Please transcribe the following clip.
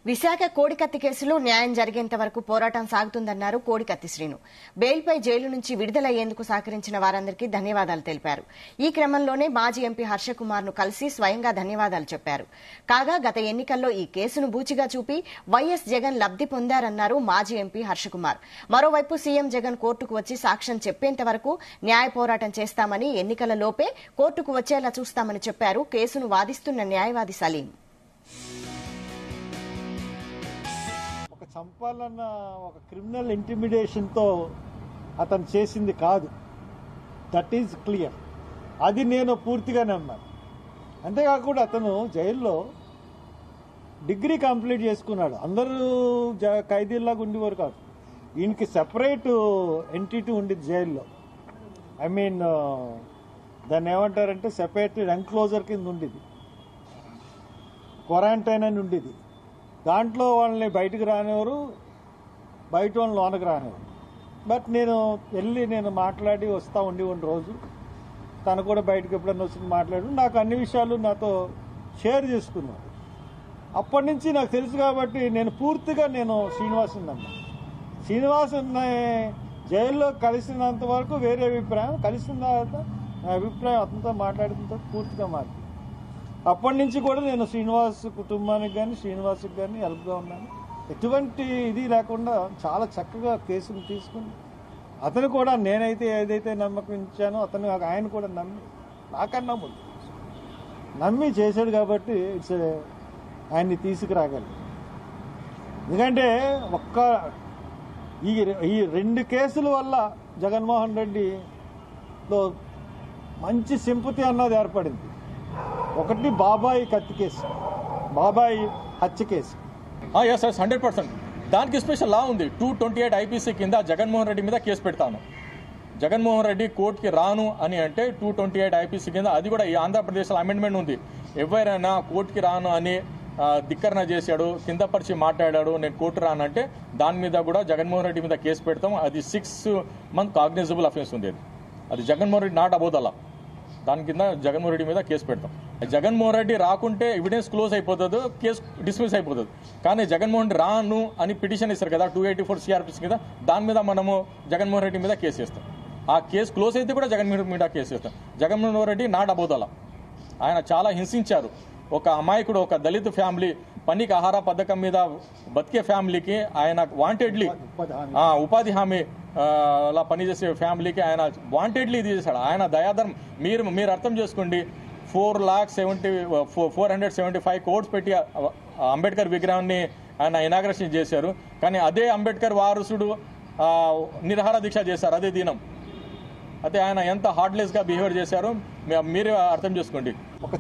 విశాఖ కోడికత్తి కేసులో న్యాయం జరిగేంత వరకు పోరాటం సాగుతుందన్నారు కోడికత్తి శ్రీను. బెయిల్పై జైలు నుంచి విడుదలయ్యేందుకు సహకరించిన వారందరికీ ధన్యవాదాలు తెలిపారు. ఈ క్రమంలోనే మాజీ ఎంపీ హర్షకుమార్ ను కలిసి స్వయంగా ధన్యవాదాలు చెప్పారు. కాగా గత ఎన్నికల్లో ఈ కేసును బూచిగా చూపి వైఎస్ జగన్ లబ్ది పొందారన్నారు మాజీ ఎంపీ హర్షకుమార్. మరోవైపు సీఎం జగన్ కోర్టుకు వచ్చి సాక్ష్యం చెప్పేంత వరకు న్యాయ పోరాటం చేస్తామని, ఎన్నికల లోపే కోర్టుకు వచ్చేలా చూస్తామని చెప్పారు కేసును వాదిస్తున్న న్యాయవాది సలీం. చంపాలన్న ఒక క్రిమినల్ ఇంటిమిడేషన్తో అతను చేసింది కాదు. That is clear. అది నేను పూర్తిగా నమ్మాను. అంతేకాకుండా అతను జైల్లో డిగ్రీ కంప్లీట్ చేసుకున్నాడు. అందరూ ఖైదీల్లాగా ఉండేవారు కాదు. ఈయనకి సెపరేట్ ఎంటిటీ ఉండేది జైల్లో. ఐ మీన్ దాన్ని ఏమంటారంటే సెపరేటెడ్ ఎన్క్లోజర్ కింద ఉండేది, క్వారంటైన్ అని ఉండేది. దాంట్లో వాళ్ళని బయటకు రానివారు, బయట వాళ్ళని లోనకు రానివారు. బట్ నేను మాట్లాడి వస్తూ ఉండేవాడిని రోజు. తను కూడా బయటకు ఎప్పుడన్నా వచ్చి మాట్లాడి నాకు అన్ని విషయాలు నాతో షేర్ చేసుకున్నాడు. అప్పటి నుంచి నాకు తెలుసు కాబట్టి నేను పూర్తిగా శ్రీనివాసుని నమ్మాను. శ్రీనివాసుని జైల్లో కలిసినంత వరకు వేరే అభిప్రాయం, కలిసిన తర్వాత నా అభిప్రాయం అతనితో మాట్లాడిన తర్వాత పూర్తిగా మారింది. అప్పటి నుంచి కూడా నేను శ్రీనివాస్ కుటుంబానికి కానీ శ్రీనివాస్కి కానీ హెల్ప్గా ఉన్నాను. ఎటువంటి ఇది లేకుండా చాలా చక్కగా కేసును తీసుకుని అతను కూడా నేనైతే ఏదైతే నమ్మకం ఇచ్చానో ఆయన కూడా నాకన్నా ముందు నమ్మి చేశాడు కాబట్టి ఆయన్ని తీసుకురాగలి. ఎందుకంటే ఈ రెండు కేసుల వల్ల జగన్మోహన్ రెడ్డిలో మంచి సింపతి అన్నది ఏర్పడింది. ఒకటి బాబాయి కత్తి కేసు, బాబాయి హత్య కేసు. ఎస్ 100%. దానికి స్పెషల్ లా ఉంది. 228 ఐపీసీ కింద జగన్మోహన్ రెడ్డి మీద కేసు పెడతాను. జగన్మోహన్ రెడ్డి కోర్టుకి రాను అని అంటే 228 ఐపీసీ కింద, అది కూడా ఈ ఆంధ్రప్రదేశ్లో అమెండ్మెంట్ ఉంది. ఎవరైనా కోర్టుకి రాను అని ధిక్కరణ చేశాడు, కిందపరిచి మాట్లాడాడు, నేను కోర్టు రానంటే దాని మీద కూడా జగన్మోహన్ రెడ్డి మీద కేసు పెడతాం. అది 6 month కాగ్నిజబుల్ అఫెన్స్ ఉంది. అది జగన్మోహన్ రెడ్డి నాట్ అబౌట్ అలా. దాని కింద జగన్మోహన్ రెడ్డి మీద కేసు పెడతాం. జగన్మోహన్ రెడ్డి రాకుంటే ఎవిడెన్స్ క్లోజ్ అయిపోతుంది, కేసు డిస్మిస్ అయిపోతుంది. కానీ జగన్మోహన్ రెడ్డి రాను అని పిటిషన్ ఇస్తారు కదా 284 సిఆర్పిసి మీద, దాని మీద మనము జగన్మోహన్ రెడ్డి మీద కేసు వేస్తాం. ఆ కేసు క్లోజ్ అయితే కూడా జగన్మోహన్ మీద కేసు వేస్తాం. జగన్మోహన్ రెడ్డి నాట్ అబౌట్ అలా. ఆయన చాలా హింసించారు. ఒక అమాయకుడు, ఒక దళిత ఫ్యామిలీ, పనికి ఆహార పథకం మీద బతికే ఫ్యామిలీకి ఆయన వాంటెడ్లీ ఉపాధి హామీ అలా పనిచేసే ఫ్యామిలీకి ఆయన వాంటెడ్లీ ఇది చేశాడు. ఆయన దయాధర్మం మీరు అర్థం చేసుకోండి. 475 crores పెట్టి అంబేద్కర్ విగ్రహాన్ని ఆయన ఇనాగ్రేషన్ చేశారు. కానీ అదే అంబేద్కర్ వారసుడు నిరాహార దీక్ష చేశారు అదే దినం. అయితే ఆయన ఎంత హార్ట్లెస్ గా బిహేవ్ చేశారో మీరే అర్థం చేసుకోండి. ఒక